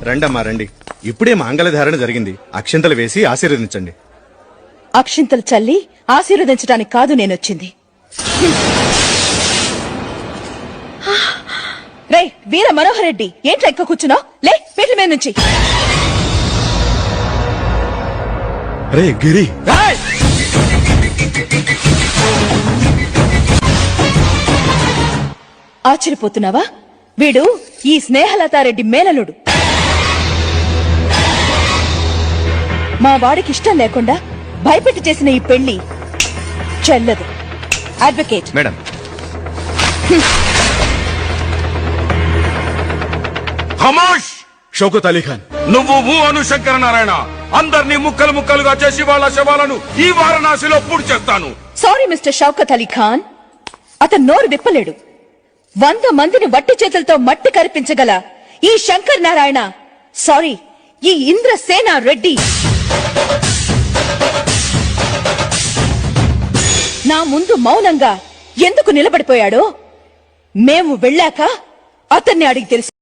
రండమ్మా రండి. ఇప్పుడే మాంగళ్యధారణ జరిగింది. అక్షింతలు వేసి ఆశీర్వదించండి. అక్షింతలు చల్లి ఆశీర్వదించడానికి కాదు నేనొచ్చింది. రే వీర మనోహర్ రెడ్డి, ఏంట్రా ఎక్కువ కూర్చున్నావు? లే పీటల మీద నుంచి. రే గిరి, ఆశ్చర్యపోతున్నావా? వీడు ఈ స్నేహలతారెడ్డి మేనలుడు. మా వాడికి ఇష్టం లేకుండా భయపెట్టి చేసిన ఈ పెళ్లి చెల్లదు. Advocate madam. ఖమోష్! షౌకత్ అలీ ఖాన్, నువ్వు అను శంకర నారాయణ అందరినీ ముక్కలు ముక్కలుగా చేసి వాళ్ళ శవాలను ఈ వారణాసిలో పూర్తి చేస్తాను. సారీ మిస్టర్ షౌకత్ అలీ ఖాన్, అతను నోరు విప్పలేడు. 100 మందిని వట్టి చేతులతో మట్టి కరిపించగల ఈ శంకర్ నారాయణ, సారీ ఈ ఇంద్రసేన రెడ్డి నా ముందు మౌనంగా ఎందుకు నిలబడిపోయాడో మేము వెళ్ళాక అతన్ని అడిగి తెలుసు.